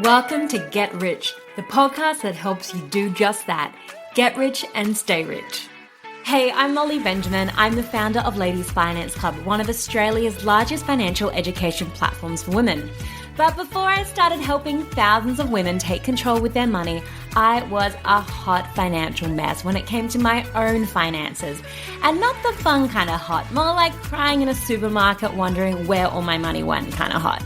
Welcome to Get Rich, the podcast that helps you do just that. Get rich and stay rich. Hey, I'm Molly Benjamin. I'm the founder of Ladies Finance Club, one of Australia's largest financial education platforms for women. But before I started helping thousands of women take control with their money, I was a hot financial mess when it came to my own finances. And not the fun kind of hot, more like crying in a supermarket wondering where all my money went kind of hot.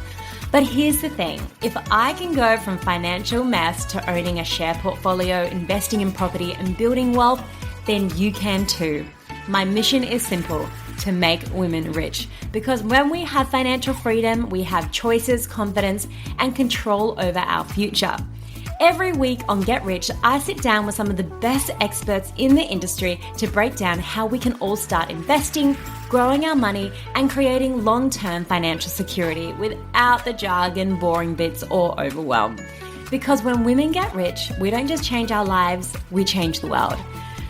But here's the thing, if I can go from financial mess to owning a share portfolio, investing in property and building wealth, then you can too. My mission is simple, to make women rich. Because when we have financial freedom, we have choices, confidence, and control over our future. Every week on Get Rich, I sit down with some of the best experts in the industry to break down how we can all start investing, growing our money, and creating long-term financial security without the jargon, boring bits, or overwhelm. Because when women get rich, we don't just change our lives, we change the world.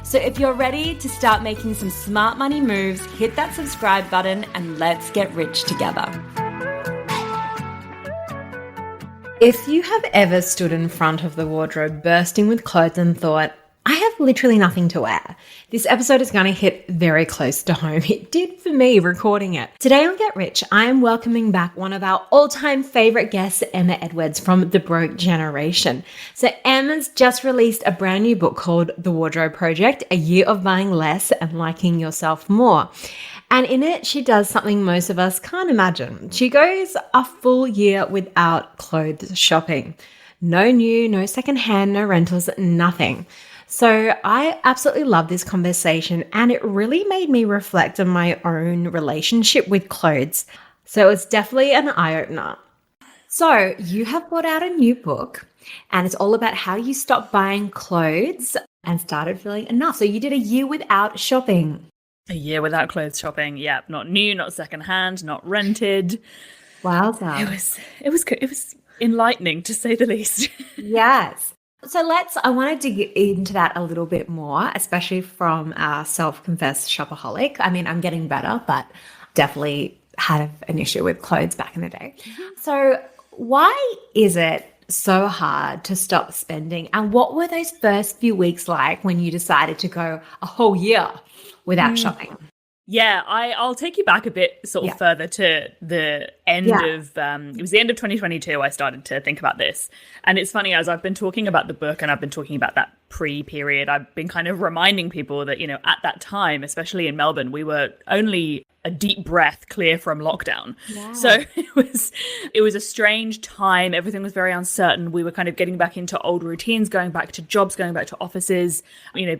So if you're ready to start making some smart money moves, hit that subscribe button and let's get rich together. If you have ever stood in front of the wardrobe bursting with clothes and thought, I have literally nothing to wear, this episode is going to hit very close to home. It did for me recording it. Today on Get Rich, I am welcoming back one of our all-time favorite guests, Emma Edwards from The Broke Generation. So Emma's just released a brand new book called The Wardrobe Project, A Year of Buying Less and Liking Yourself More. And in it, she does something most of us can't imagine. She goes a full year without clothes shopping. No new, no secondhand, no rentals, nothing. So I absolutely love this conversation, and it really made me reflect on my own relationship with clothes. So it's definitely an eye-opener. So you have brought out a new book, and it's all about how you stopped buying clothes and started feeling enough. So you did a year without shopping. A year without clothes shopping. Yeah, not new, not secondhand, not rented. Wowza. It was enlightening, to say the least. Yes. So I want to dig into that a little bit more, especially from a self-confessed shopaholic. I mean, I'm getting better, but definitely had an issue with clothes back in the day. So why is it so hard to stop spending? And what were those first few weeks like when you decided to go a whole year without shopping? Yeah, I'll take you back a bit further to the end of, it was the end of 2022 I started to think about this. And it's funny, as I've been talking about the book and I've been talking about that pre-period, I've been kind of reminding people that, at that time, especially in Melbourne, we were only a deep breath clear from lockdown. Yeah. So it was a strange time. Everything was very uncertain. We were kind of getting back into old routines, going back to jobs, going back to offices,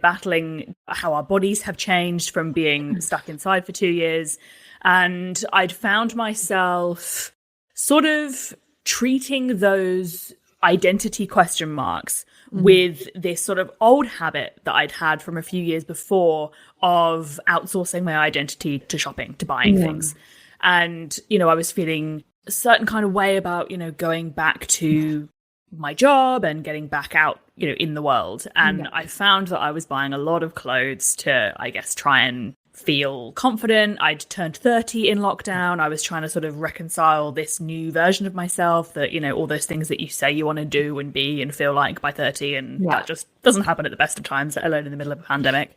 battling how our bodies have changed from being stuck inside for 2 years. And I'd found myself sort of treating those identity question marks with this sort of old habit that I'd had from a few years before of outsourcing my identity to shopping, to buying things. And, I was feeling a certain kind of way about, going back to my job and getting back out, in the world. And I found that I was buying a lot of clothes to, I guess, try and feel confident. I'd turned 30 in lockdown. I was trying to sort of reconcile this new version of myself that, all those things that you say you want to do and be and feel like by 30. And that just doesn't happen at the best of times, let alone in the middle of a pandemic.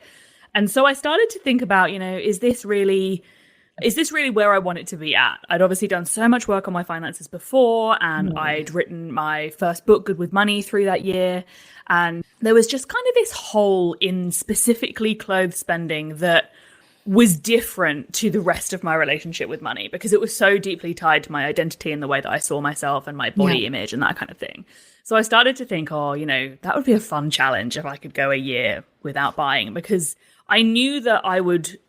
And so I started to think about, is this really where I want it to be at? I'd obviously done so much work on my finances before, and I'd written my first book, Good with Money, through that year. And there was just kind of this hole in specifically clothes spending that was different to the rest of my relationship with money, because it was so deeply tied to my identity and the way that I saw myself and my body image and that kind of thing. So I started to think, that would be a fun challenge if I could go a year without buying, because I knew that I would,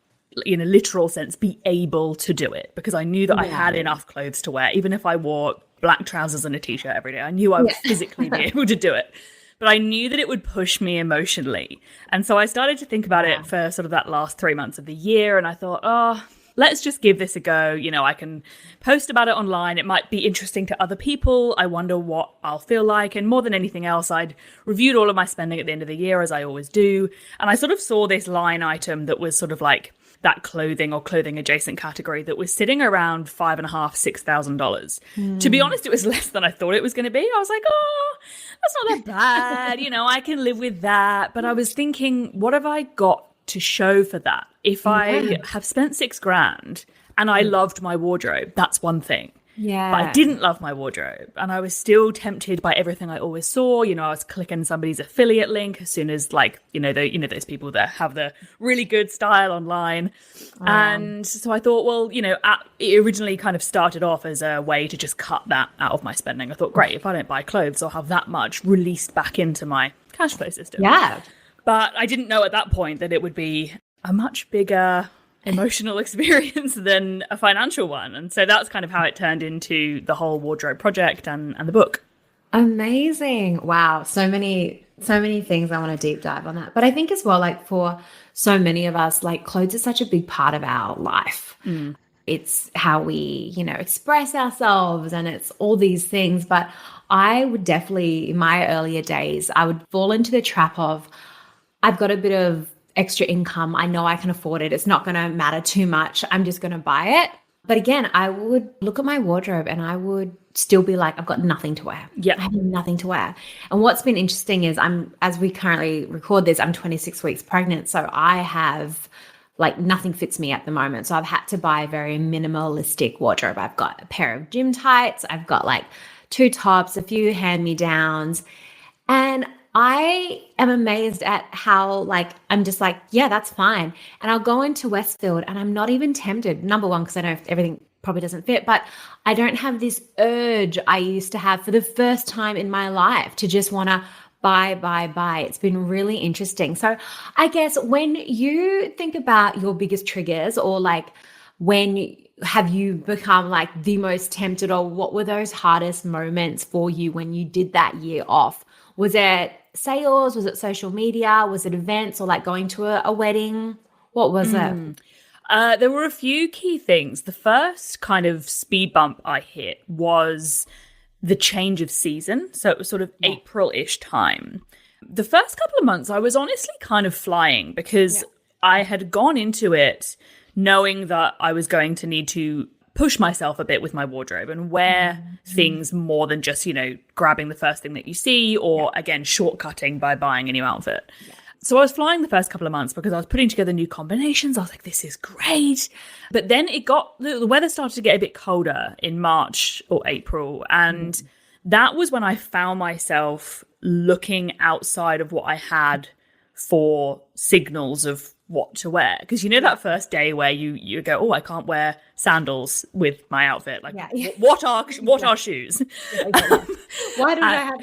in a literal sense, be able to do it, because I knew that I had enough clothes to wear. Even if I wore black trousers and a t-shirt every day, I knew I would physically be able to do it. But I knew that it would push me emotionally. And so I started to think about it for sort of that last 3 months of the year. And I thought, let's just give this a go. I can post about it online. It might be interesting to other people. I wonder what I'll feel like. And more than anything else, I'd reviewed all of my spending at the end of the year, as I always do. And I sort of saw this line item that was sort of like that clothing or clothing adjacent category that was sitting around $5,500–6,000. To be honest, it was less than I thought it was going to be. I was like, oh, that's not that bad. I can live with that. But I was thinking, what have I got to show for that? If I have spent $6,000 and I loved my wardrobe, that's one thing. Yeah. But I didn't love my wardrobe, and I was still tempted by everything I always saw. I was clicking somebody's affiliate link as soon as those people that have the really good style online. And so I thought, well, it originally kind of started off as a way to just cut that out of my spending. I thought, great, if I don't buy clothes, I'll have that much released back into my cash flow system. Yeah. But I didn't know at that point that it would be a much bigger emotional experience than a financial one. And so that's kind of how it turned into the whole wardrobe project and the book. Amazing. Wow. So many things I want to deep dive on that. But I think as well, like for so many of us, like clothes is such a big part of our life. It's how we, express ourselves, and it's all these things. But I would definitely, in my earlier days, I would fall into the trap of, I've got a bit of extra income. I know I can afford it. It's not going to matter too much. I'm just going to buy it. But again, I would look at my wardrobe and I would still be like, I've got nothing to wear. Yeah. I have nothing to wear. And what's been interesting is as we currently record this, I'm 26 weeks pregnant. So I have nothing fits me at the moment. So I've had to buy a very minimalistic wardrobe. I've got a pair of gym tights. I've got 2 tops, a few hand-me-downs. And I am amazed at how I'm just yeah, that's fine. And I'll go into Westfield and I'm not even tempted. Number one, because I know everything probably doesn't fit, but I don't have this urge I used to have for the first time in my life to just want to buy. It's been really interesting. So I guess when you think about your biggest triggers, or when have you become the most tempted, or what were those hardest moments for you when you did that year off? Was it sales? Was it social media? Was it events, or going to a wedding? What was it? There were a few key things. The first kind of speed bump I hit was the change of season. So it was sort of April-ish time. The first couple of months, I was honestly kind of flying because I had gone into it knowing that I was going to need to push myself a bit with my wardrobe and wear things more than just, grabbing the first thing that you see, or again, shortcutting by buying a new outfit. Yeah. So I was flying the first couple of months because I was putting together new combinations. I was like, this is great. But then the weather started to get a bit colder in March or April. And that was when I found myself looking outside of what I had for signals of what to wear. Because that first day where you go, oh, I can't wear sandals with my outfit. What are shoes? Why don't I have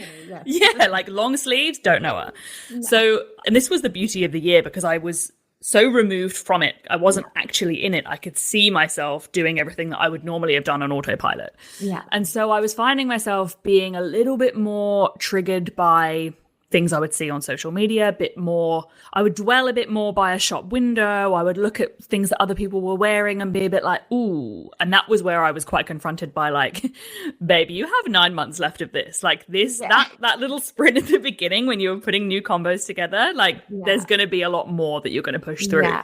any? Long sleeves, don't know her. Yeah. So, and this was the beauty of the year because I was so removed from it. I wasn't actually in it. I could see myself doing everything that I would normally have done on autopilot. Yeah. And so I was finding myself being a little bit more triggered by things I would see on social media, a bit more. I would dwell a bit more by a shop window. I would look at things that other people were wearing and be a bit like, ooh. And that was where I was quite confronted by baby, you have 9 months left of this. That little sprint at the beginning when you were putting new combos together, there's going to be a lot more that you're going to push through. Yeah.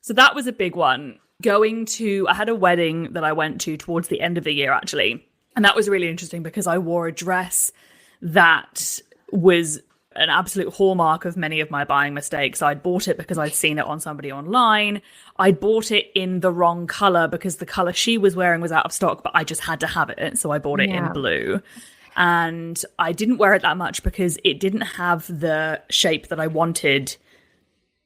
So that was a big one. I had a wedding that I went to towards the end of the year, actually. And that was really interesting because I wore a dress that was an absolute hallmark of many of my buying mistakes. I'd bought it because I'd seen it on somebody online. I'd bought it in the wrong color because the color she was wearing was out of stock, but I just had to have it. So I bought it in blue. And I didn't wear it that much because it didn't have the shape that I wanted,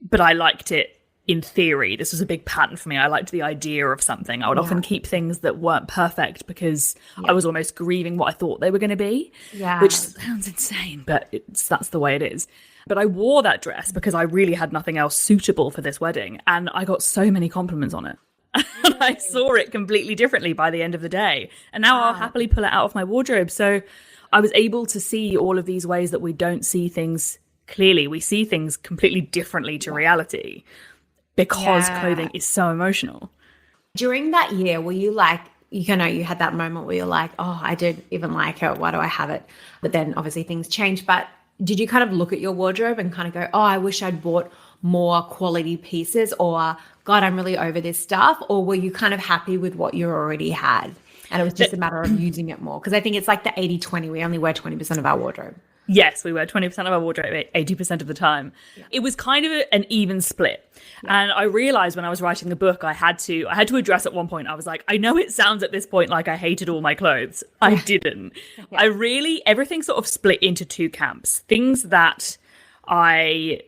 but I liked it in theory. This was a big pattern for me. I liked the idea of something. I would often keep things that weren't perfect because I was almost grieving what I thought they were going to be, which sounds insane, but that's the way it is. But I wore that dress because I really had nothing else suitable for this wedding. And I got so many compliments on it. And I saw it completely differently by the end of the day. And now I'll happily pull it out of my wardrobe. So I was able to see all of these ways that we don't see things clearly. We see things completely differently to reality, because clothing is so emotional. During that year, were you you had that moment where you're like, oh, I don't even like it. Why do I have it? But then obviously things changed. But did you kind of look at your wardrobe and kind of go, oh, I wish I'd bought more quality pieces or God, I'm really over this stuff? Or were you kind of happy with what you already had? And it was just a matter of using it more? Because I think it's like the 80-20. We only wear 20% of our wardrobe. Yes, we wear 20% of our wardrobe 80% of the time. Yeah. It was kind of an even split. Yeah. And I realized when I was writing the book, I had to address at one point, I was like, I know it sounds at this point like I hated all my clothes. I didn't. Yeah. Everything sort of split into two camps. Things that I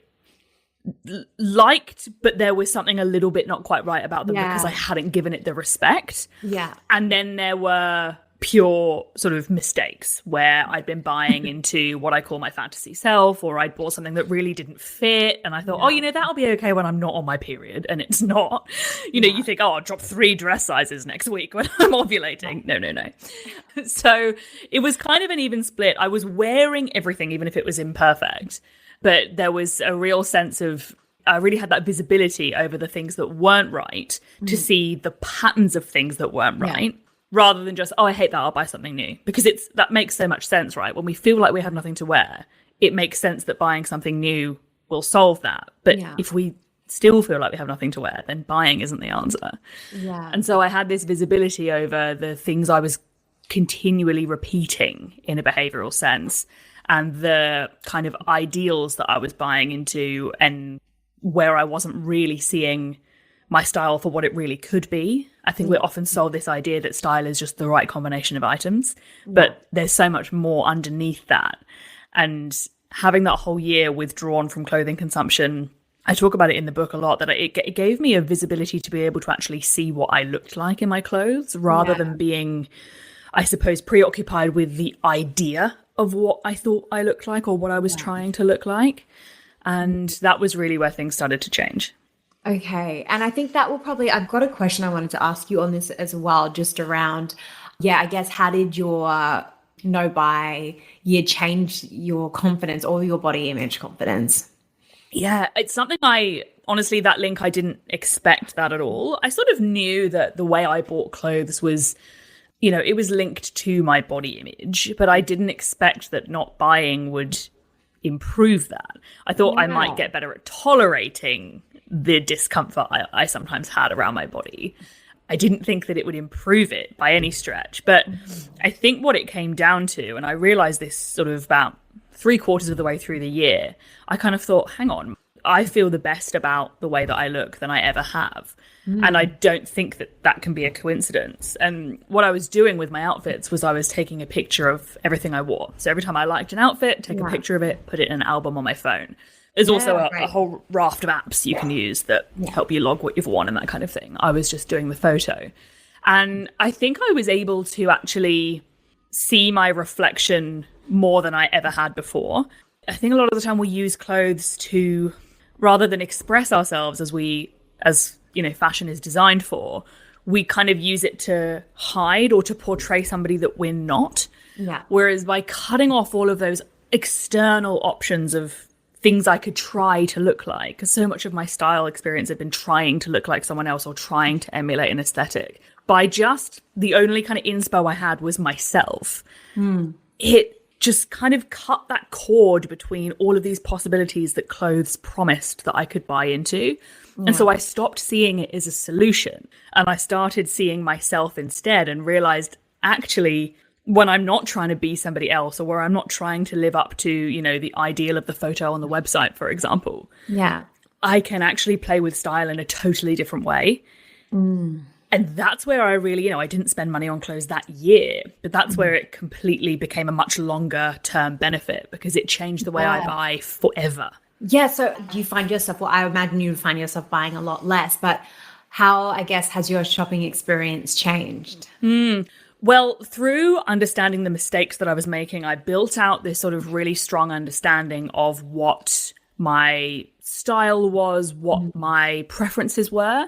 liked, but there was something a little bit not quite right about them because I hadn't given it the respect. Yeah. And then there were pure sort of mistakes where I'd been buying into what I call my fantasy self, or I'd bought something that really didn't fit. And I thought, that'll be okay when I'm not on my period. And it's not. You think, I'll drop 3 dress sizes next week when I'm ovulating. No. So it was kind of an even split. I was wearing everything, even if it was imperfect. But there was a real sense of, I really had that visibility over the things that weren't right to see the patterns of things that weren't right. Rather than just, I hate that, I'll buy something new. Because that makes so much sense, right? When we feel like we have nothing to wear, it makes sense that buying something new will solve that. But if we still feel like we have nothing to wear, then buying isn't the answer. Yeah. And so I had this visibility over the things I was continually repeating in a behavioral sense, and the kind of ideals that I was buying into, and where I wasn't really seeing my style for what it really could be. I think we're often sold this idea that style is just the right combination of items, but there's so much more underneath that. And having that whole year withdrawn from clothing consumption, I talk about it in the book a lot, that it gave me a visibility to be able to actually see what I looked like in my clothes, rather than being, I suppose, preoccupied with the idea of what I thought I looked like or what I was trying to look like. And that was really where things started to change. Okay. And I think that will probably, I've got a question I wanted to ask you on this as well, just around, I guess, how did your no-buy year change your confidence or your body image confidence? Yeah, it's something honestly, that link, I didn't expect that at all. I sort of knew that the way I bought clothes was, it was linked to my body image, but I didn't expect that not buying would improve that. I thought I might get better at tolerating the discomfort I sometimes had around my body. I didn't think that it would improve it by any stretch. But I think what it came down to, and I realized this sort of about 3/4 of the way through the year, I kind of thought, hang on, I feel the best about the way that I look than I ever have. And I don't think that can be a coincidence. And what I was doing with my outfits was I was taking a picture of everything I wore. So every time I liked an outfit, take a picture of it, put it in an album on my phone. There's also a whole raft of apps you can use that help you log what you've worn and that kind of thing. I was just doing the photo. And I think I was able to actually see my reflection more than I ever had before. I think a lot of the time we use clothes to, rather than express ourselves as fashion is designed for, we kind of use it to hide or to portray somebody that we're not. Yeah. Whereas by cutting off all of those external options of things I could try to look like, because so much of my style experience had been trying to look like someone else or trying to emulate an aesthetic. By just the only kind of inspo I had was myself. It just kind of cut that cord between all of these possibilities that clothes promised that I could buy into. And so I stopped seeing it as a solution, and I started seeing myself instead, and realized, actually, when I'm not trying to be somebody else, or where I'm not trying to live up to, the ideal of the photo on the website, for example, I can actually play with style in a totally different way. And that's where I really, I didn't spend money on clothes that year, but that's where it completely became a much longer term benefit, because it changed the way I buy forever. Yeah. So do you find yourself, I imagine you find yourself buying a lot less, but how, I guess, has your shopping experience changed? Well, through understanding the mistakes that I was making, I built out this sort of really strong understanding of what my style was, what my preferences were,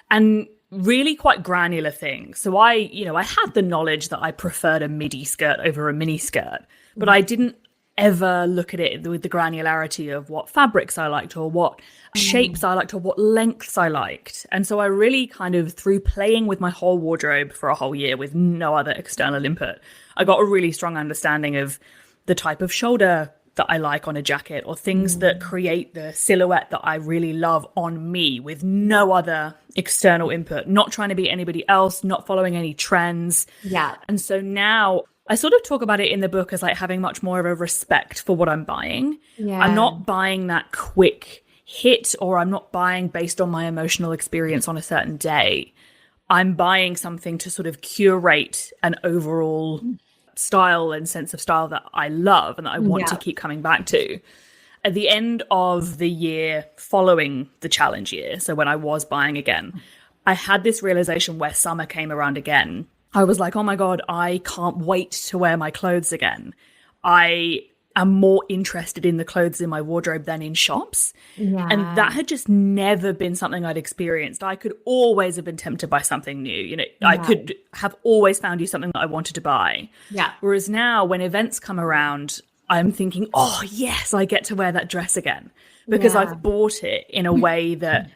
and really quite granular things. So I had the knowledge that I preferred a midi skirt over a mini skirt, but I didn't ever look at it with the granularity of what fabrics I liked, or what shapes I liked, or what lengths I liked. And so I really kind of, through playing with my whole wardrobe for a whole year with no other external input, I got a really strong understanding of the type of shoulder that I like on a jacket, or things that create the silhouette that I really love on me with no other external input, not trying to be anybody else, not following any trends. Yeah. And so now I sort of talk about it in the book as like having much more of a respect for what I'm buying. Yeah. I'm not buying that quick hit, or I'm not buying based on my emotional experience on a certain day. I'm buying something to sort of curate an overall style and sense of style that I love and that I want to keep coming back to. At the end of the year following the challenge year, so when I was buying again, I had this realization where summer came around again. I was like, oh my God, I can't wait to wear my clothes again. I am more interested in the clothes in my wardrobe than in shops. Yeah. And that had just never been something I'd experienced. I could always have been tempted by something new. You know, I could have always found you something that I wanted to buy. Yeah. Whereas now when events come around, I'm thinking, oh yes, I get to wear that dress again, because I've bought it in a way that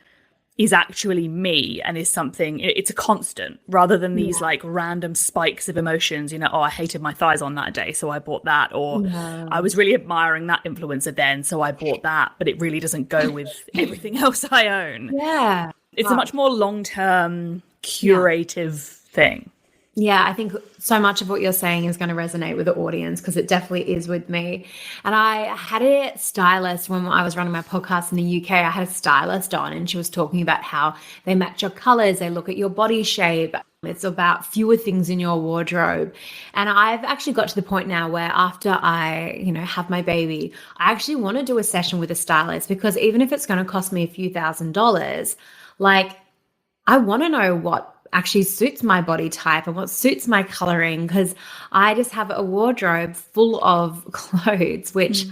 is actually me and is something, it's a constant, rather than these like random spikes of emotions, you know, oh, I hated my thighs on that day, so I bought that, or I was really admiring that influencer then, so I bought that, but it really doesn't go with everything else I own. Yeah. It's a much more long-term curative thing. Yeah, I think so much of what you're saying is going to resonate with the audience, because it definitely is with me. And I had a stylist when I was running my podcast in the UK. I had a stylist on, and she was talking about how they match your colors, they look at your body shape. It's about fewer things in your wardrobe. And I've actually got to the point now where after I, have my baby, I actually want to do a session with a stylist, because even if it's going to cost me a few $1,000s, like I want to know what actually suits my body type and what suits my coloring, because I just have a wardrobe full of clothes, which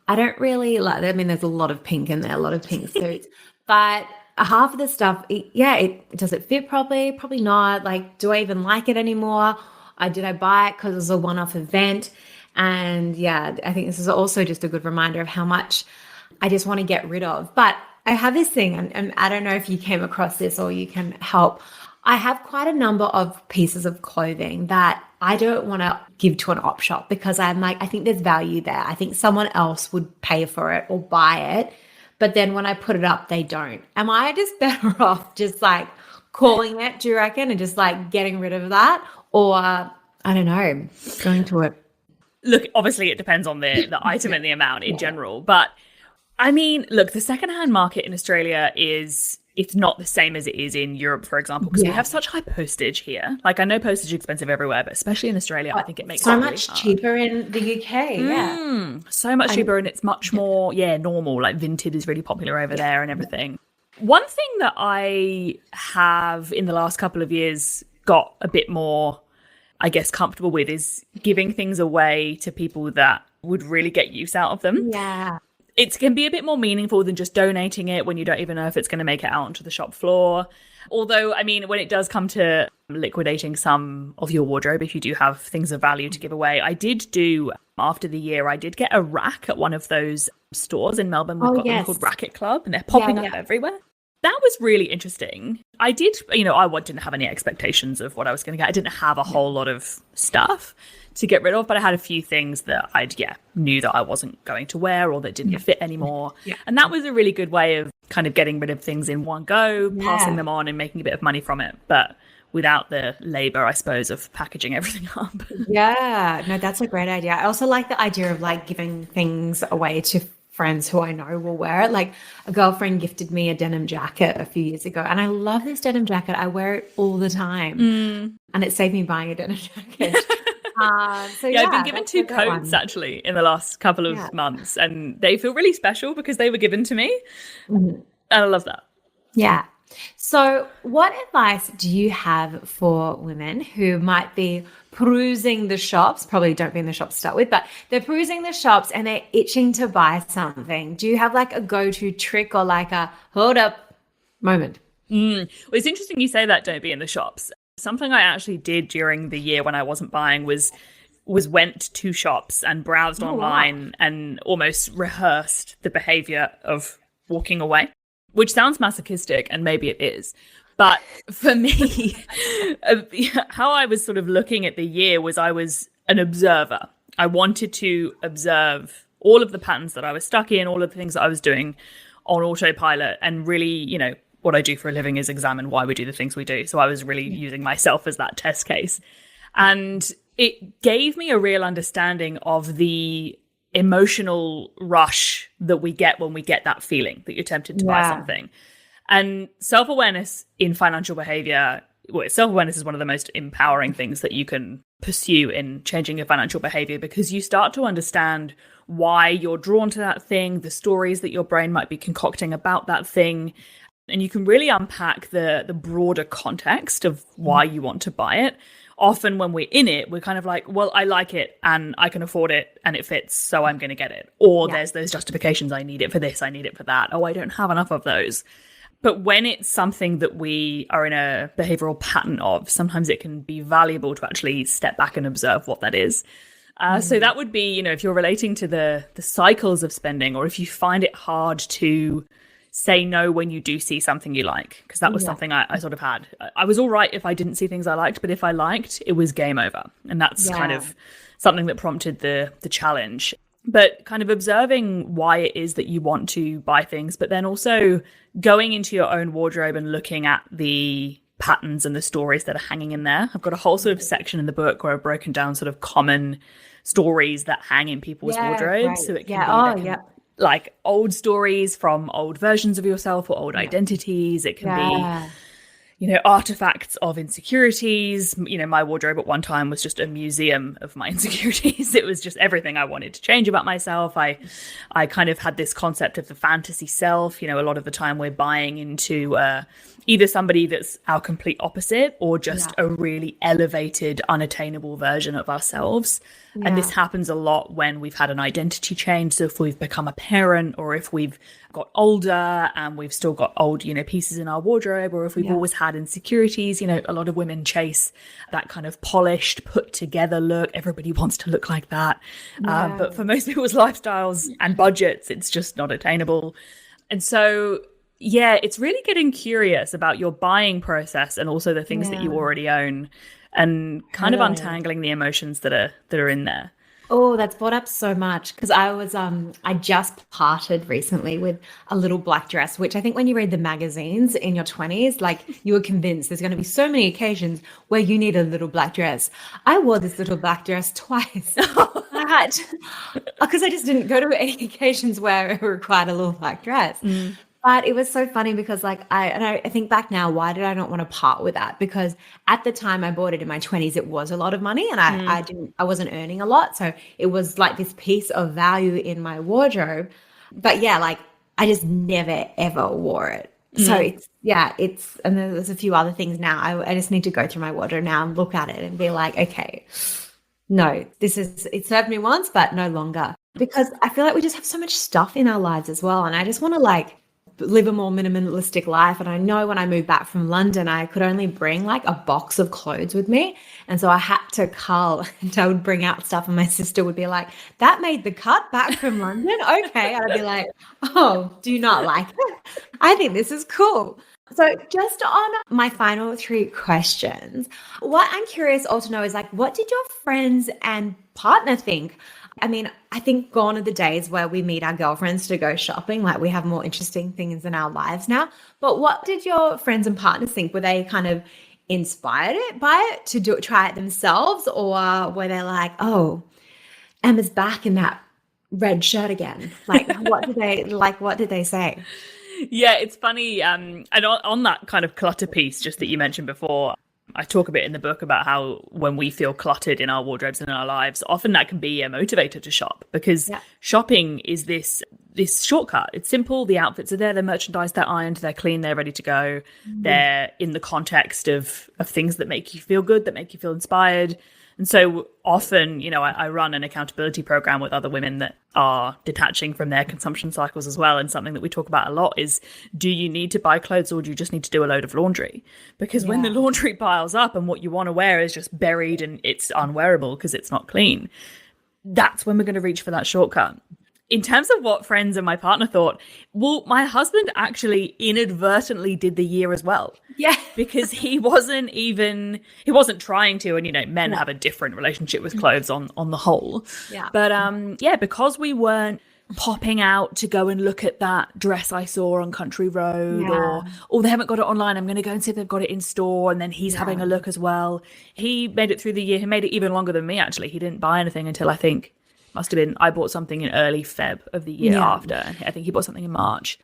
I don't really like. I mean, there's a lot of pink in there, a lot of pink suits, but half of the stuff, does it fit properly? Probably not. Like, do I even like it anymore? Did I buy it because it was a one-off event? And I think this is also just a good reminder of how much I just want to get rid of. But I have this thing, and I don't know if you came across this or you can help. I have quite a number of pieces of clothing that I don't want to give to an op shop, because I'm like, I think there's value there. I think someone else would pay for it or buy it. But then when I put it up, they don't. Am I just better off just like calling it, do you reckon, and just like getting rid of that? Or I don't know, going to it? Look, obviously it depends on the item and the amount in general. But I mean, look, the secondhand market in Australia it's not the same as it is in Europe, for example, because we have such high postage here. Like, I know postage is expensive everywhere, but especially in Australia, I think it makes so it much really cheaper in the UK. So much cheaper, and it's much more, normal. Like, vintage is really popular over there and everything. One thing that I have in the last couple of years got a bit more, I guess, comfortable with is giving things away to people that would really get use out of them. Yeah. It can be a bit more meaningful than just donating it when you don't even know if it's going to make it out onto the shop floor. Although, I mean, when it does come to liquidating some of your wardrobe, if you do have things of value to give away, I did do, after the year, I did get a rack at one of those stores in Melbourne. We've got them called Racket Club, and they're popping up everywhere. That was really interesting. I did, I didn't have any expectations of what I was going to get. I didn't have a whole lot of stuff to get rid of, but I had a few things that I knew that I wasn't going to wear or that didn't fit anymore. Yeah. And that was a really good way of kind of getting rid of things in one go, passing them on and making a bit of money from it, but without the labor, I suppose, of packaging everything up. Yeah, no, that's a great idea. I also like the idea of like giving things away to friends who I know will wear it. Like, a girlfriend gifted me a denim jacket a few years ago, and I love this denim jacket. I wear it all the time, and it saved me buying a denim jacket. I've been given 2 coats actually in the last couple of months, and they feel really special because they were given to me. And I love that. Yeah. So what advice do you have for women who might be perusing the shops? Probably don't be in the shops to start with, but they're perusing the shops and they're itching to buy something. Do you have like a go-to trick or like a hold up moment? Well, it's interesting you say that, don't be in the shops. Something I actually did during the year when I wasn't buying was went to shops and browsed online and almost rehearsed the behavior of walking away, which sounds masochistic, and maybe it is. But for me, how I was sort of looking at the year was I was an observer. I wanted to observe all of the patterns that I was stuck in, all of the things that I was doing on autopilot, and really, you know, what I do for a living is examine why we do the things we do. So I was really using myself as that test case. And it gave me a real understanding of the emotional rush that we get when we get that feeling that you're tempted to buy something. And self-awareness in financial behavior, well, self-awareness is one of the most empowering things that you can pursue in changing your financial behavior, because you start to understand why you're drawn to that thing, the stories that your brain might be concocting about that thing. And you can really unpack the broader context of why you want to buy it. Often when we're in it, we're kind of like, well, I like it and I can afford it and it fits, so I'm going to get it. Or there's those justifications. I need it for this. I need it for that. Oh, I don't have enough of those. But when it's something that we are in a behavioral pattern of, sometimes it can be valuable to actually step back and observe what that is. So that would be, you know, if you're relating to the cycles of spending, or if you find it hard to say no when you do see something you like, because that was something I sort of had. I was all right if I didn't see things I liked, but if I liked, it was game over. And that's kind of something that prompted the challenge. But kind of observing why it is that you want to buy things, but then also going into your own wardrobe and looking at the patterns and the stories that are hanging in there. I've got a whole sort of section in the book where I've broken down sort of common stories that hang in people's wardrobes. Right. So it can be like old stories from old versions of yourself or old identities. It can be, you know, artifacts of insecurities. You know, my wardrobe at one time was just a museum of my insecurities. It was just everything I wanted to change about myself. I kind of had this concept of the fantasy self. You know, a lot of the time we're buying into either somebody that's our complete opposite or just a really elevated, unattainable version of ourselves. And this happens a lot when we've had an identity change. So if we've become a parent, or if we've got older and we've still got old, you know, pieces in our wardrobe, or if we've always had insecurities. You know, a lot of women chase that kind of polished, put together look. Everybody wants to look like that. But for most people's lifestyles and budgets, it's just not attainable. And so, yeah, it's really getting curious about your buying process and also the things that you already own, and kind of untangling the emotions that are in there. Oh, that's brought up so much, because I just parted recently with a little black dress, which I think when you read the magazines in your 20s, like you were convinced there's going to be so many occasions where you need a little black dress. I wore this little black dress twice. Because I just didn't go to any occasions where it required a little black dress. But it was so funny because I think back now, why did I not want to part with that? Because at the time I bought it in my 20s, it was a lot of money, and I wasn't earning a lot. So it was like this piece of value in my wardrobe. But yeah, like I just never, ever wore it. So and there's a few other things now. I just need to go through my wardrobe now and look at it and be like, okay, no, it served me once, but no longer. Because I feel like we just have so much stuff in our lives as well. And I just want to live a more minimalistic life. And I know when I moved back from London, I could only bring like a box of clothes with me. And so I had to cull, and I would bring out stuff, and my sister would be like, that made the cut back from London? Okay. And I'd be like, oh, do you not like it? I think this is cool. So just on my final 3 questions, what I'm curious also to know is like, what did your friends and partner think? I mean, I think gone are the days where we meet our girlfriends to go shopping. Like, we have more interesting things in our lives now. But what did your friends and partners think? Were they kind of inspired by it to try it themselves? Or were they like, oh, Emma's back in that red shirt again? Like, what did they say? Yeah, it's funny. And on that kind of clutter piece, just that you mentioned before, I talk a bit in the book about how when we feel cluttered in our wardrobes and in our lives, often that can be a motivator to shop, because shopping is this shortcut. It's simple. The outfits are there, they're merchandised, they're ironed, they're clean, they're ready to go. They're in the context of things that make you feel good, that make you feel inspired. And so often, you know, I run an accountability program with other women that are detaching from their consumption cycles as well. And something that we talk about a lot is, do you need to buy clothes, or do you just need to do a load of laundry? Because when the laundry piles up and what you want to wear is just buried and it's unwearable because it's not clean, that's when we're going to reach for that shortcut. in terms of what friends and my partner thought, well, my husband actually inadvertently did the year as well. Yeah. Because he wasn't trying to, and men have a different relationship with clothes on the whole. Yeah. But because we weren't popping out to go and look at that dress I saw on Country Road, or they haven't got it online, I'm going to go and see if they've got it in store, and then he's having a look as well. He made it through the year. He made it even longer than me, actually. He didn't buy anything until I think I bought something in early Feb of the year after. I think he bought something in March.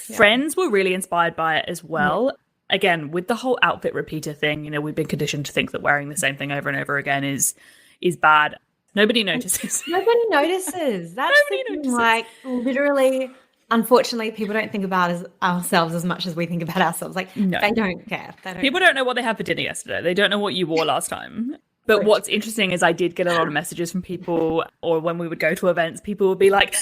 Yeah. Friends were really inspired by it as well. Yeah. Again, with the whole outfit repeater thing, we've been conditioned to think that wearing the same thing over and over again is bad. Nobody notices. Nobody notices. That's like literally, unfortunately, people don't think about ourselves as much as we think about ourselves. Like they don't care. People don't know what they had for dinner yesterday. They don't know what you wore last time. But what's interesting is I did get a lot of messages from people, or when we would go to events, people would be like,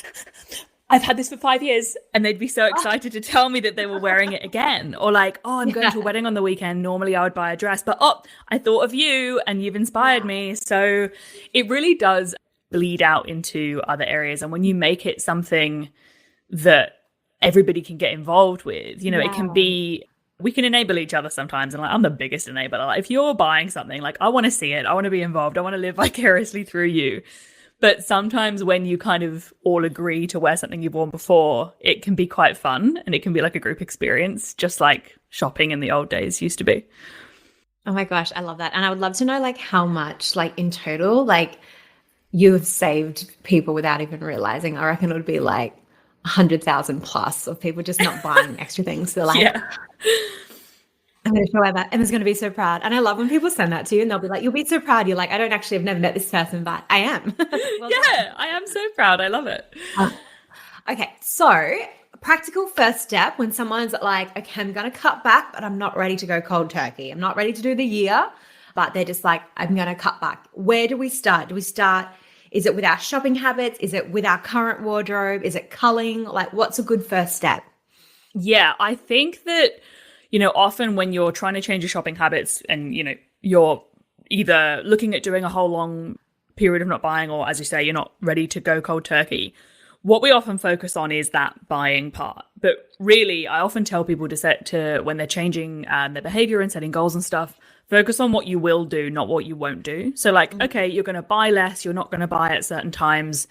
I've had this for 5 years, and they'd be so excited to tell me that they were wearing it again. Or like, I'm going to a wedding on the weekend. Normally I would buy a dress, but I thought of you and you've inspired me. So it really does bleed out into other areas. And when you make it something that everybody can get involved with, it can be, we can enable each other sometimes. And I'm the biggest enabler. Like, if you're buying something, I want to see it. I want to be involved. I want to live vicariously through you. But sometimes when you kind of all agree to wear something you've worn before, it can be quite fun, and it can be like a group experience, just like shopping in the old days used to be. Oh my gosh, I love that. And I would love to know how much in total, you have saved people without even realizing. I reckon it would be 100,000 plus of people just not buying extra things. They're I'm going to show her that. And it's going to be so proud. And I love when people send that to you and they'll be like, you'll be so proud. You're like, I've never met this person, but I am. I am so proud. I love it. Okay. So practical first step when someone's like, okay, I'm going to cut back, but I'm not ready to go cold turkey. I'm not ready to do the year, but they're just like, I'm going to cut back. Where do we start? Is it with our shopping habits? Is it with our current wardrobe? Is it culling? What's a good first step? Yeah, I think that, often when you're trying to change your shopping habits and, you're either looking at doing a whole long period of not buying, or as you say, you're not ready to go cold turkey, what we often focus on is that buying part. But really, I often tell people when they're changing their behavior and setting goals and stuff, focus on what you will do, not what you won't do. So okay, you're going to buy less, you're not going to buy at certain times.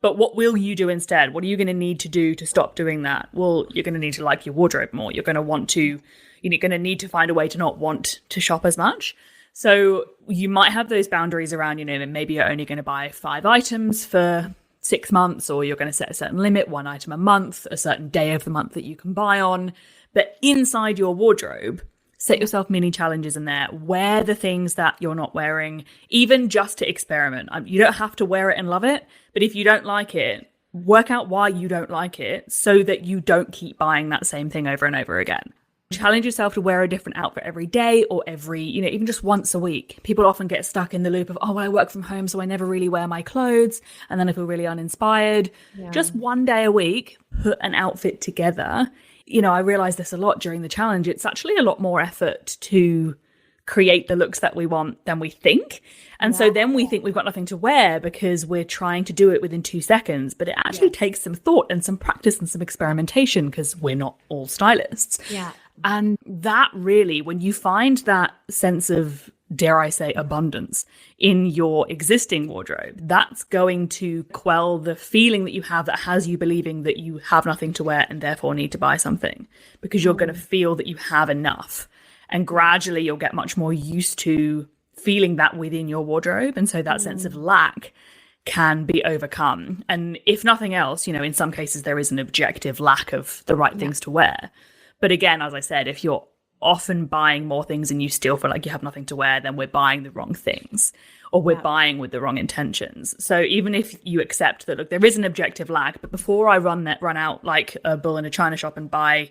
But what will you do instead? What are you going to need to do to stop doing that? Well, you're going to need to like your wardrobe more. You're going to need to find a way to not want to shop as much. So you might have those boundaries around, maybe you're only going to buy 5 items for 6 months, or you're going to set a certain limit, 1 item a month, a certain day of the month that you can buy on. But inside your wardrobe, set yourself mini challenges in there. Wear the things that you're not wearing, even just to experiment. You don't have to wear it and love it, but if you don't like it, work out why you don't like it so that you don't keep buying that same thing over and over again. Challenge yourself to wear a different outfit every day, or every, even just once a week. People often get stuck in the loop of, I work from home, so I never really wear my clothes, and then I feel really uninspired. Yeah. Just one day a week, put an outfit together. I realized this a lot during the challenge. It's actually a lot more effort to create the looks that we want than we think. And so then we think we've got nothing to wear because we're trying to do it within 2 seconds. But it actually takes some thought and some practice and some experimentation, because we're not all stylists. Yeah. And that really, when you find that sense of, dare I say, abundance in your existing wardrobe, that's going to quell the feeling that you have that has you believing that you have nothing to wear and therefore need to buy something, because you're going to feel that you have enough. And gradually you'll get much more used to feeling that within your wardrobe. And so that sense of lack can be overcome. And if nothing else, in some cases there is an objective lack of the right things to wear. But again, as I said, if you're often buying more things and you still feel like you have nothing to wear, then we're buying the wrong things, or we're buying with the wrong intentions. So even if you accept that, look, there is an objective lack, but before I run out like a bull in a china shop and buy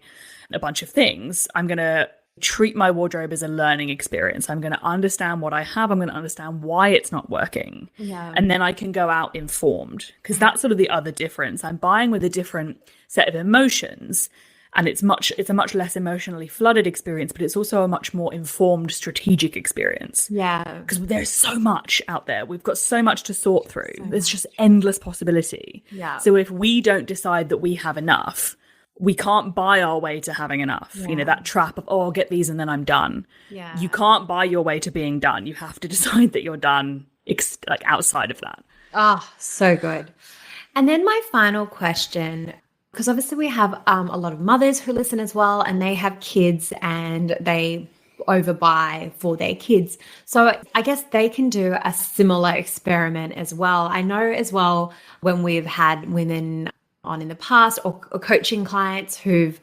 a bunch of things, I'm going to treat my wardrobe as a learning experience. I'm going to understand what I have. I'm going to understand why it's not working. Yeah. And then I can go out informed, because that's sort of the other difference. I'm buying with a different set of emotions. And it's a much less emotionally flooded experience, but it's also a much more informed, strategic experience. Yeah. Because there's so much out there. We've got so much to sort through. There's just endless possibility. Yeah. So if we don't decide that we have enough, we can't buy our way to having enough. Yeah. You know, that trap of, I'll get these and then I'm done. Yeah. You can't buy your way to being done. You have to decide that you're done like outside of that. Oh, so good. And then my final question, because obviously we have a lot of mothers who listen as well, and they have kids and they overbuy for their kids. So I guess they can do a similar experiment as well. I know as well when we've had women on in the past or coaching clients who've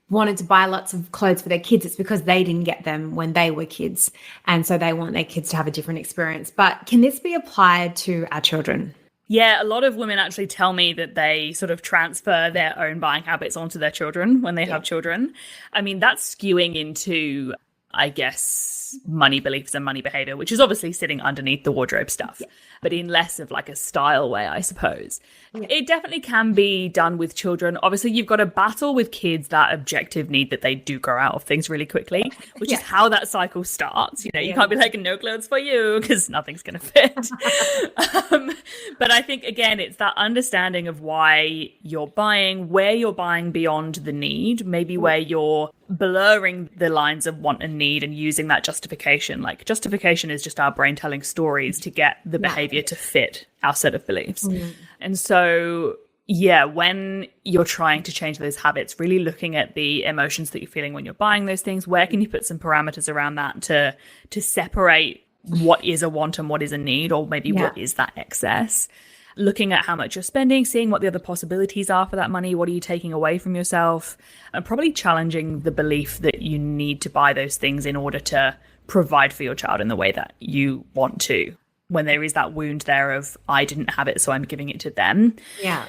wanted to buy lots of clothes for their kids, it's because they didn't get them when they were kids. And so they want their kids to have a different experience. But can this be applied to our children? Yeah, a lot of women actually tell me that they sort of transfer their own buying habits onto their children when they have children. I mean, that's skewing into, I guess, money beliefs and money behavior, which is obviously sitting underneath the wardrobe stuff, but in less of like a style way, I suppose. It definitely can be done with children. Obviously, you've got to battle with kids that objective need that they do grow out of things really quickly, which is how that cycle starts. You know, you can't be like, no clothes for you, because nothing's going to fit. But I think, again, it's that understanding of why you're buying, where you're buying beyond the need, maybe where you're blurring the lines of want and need and using that justification. Like, justification is just our brain telling stories to get the behavior to fit our set of beliefs. And so, yeah, when you're trying to change those habits, really looking at the emotions that you're feeling when you're buying those things, where can you put some parameters around that to separate what is a want and what is a need, or maybe what is that excess? Looking at how much you're spending, seeing what the other possibilities are for that money, what are you taking away from yourself, and probably challenging the belief that you need to buy those things in order to provide for your child in the way that you want to. When there is that wound there of, I didn't have it, so I'm giving it to them. Yeah.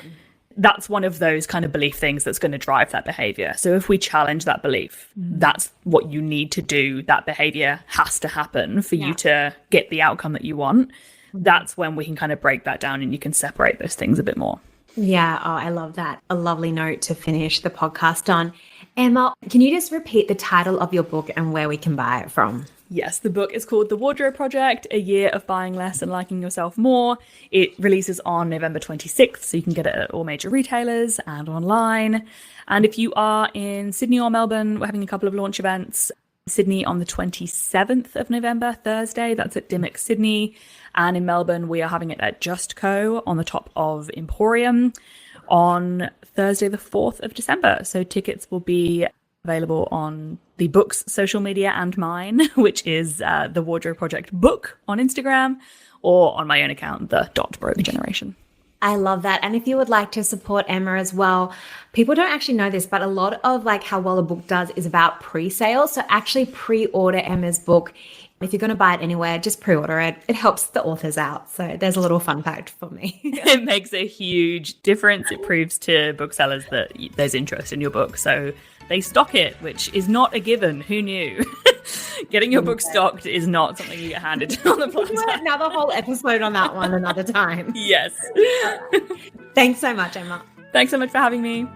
That's one of those kind of belief things that's going to drive that behavior. So if we challenge that belief, that's what you need to do. That behavior has to happen for you to get the outcome that you want. That's when we can kind of break that down and you can separate those things a bit more. Yeah. Oh, I love that. A lovely note to finish the podcast on. Emma, can you just repeat the title of your book and where we can buy it from? Yes, the book is called The Wardrobe Project, A Year of Buying Less and Liking Yourself More. It releases on November 26th, so you can get it at all major retailers and online. And if you are in Sydney or Melbourne, we're having a couple of launch events. Sydney on the 27th of November, Thursday, that's at Dimmock Sydney. And in Melbourne, we are having it at Just Co on the top of Emporium on Thursday, the 4th of December. So tickets will be available on the book's social media and mine, which is the Wardrobe Project book on Instagram, or on my own account, the .broke generation. I love that. And if you would like to support Emma as well, people don't actually know this, but a lot of like how well a book does is about pre-sale. So actually pre-order Emma's book. If you're going to buy it anywhere, just pre-order it. It helps the authors out. So there's a little fun fact for me. It makes a huge difference. It proves to booksellers that there's interest in your book. So they stock it, which is not a given. Who knew? Getting your book stocked is not something you get handed on the platter. Another whole episode on that one another time. Yes. Thanks so much, Emma. Thanks so much for having me.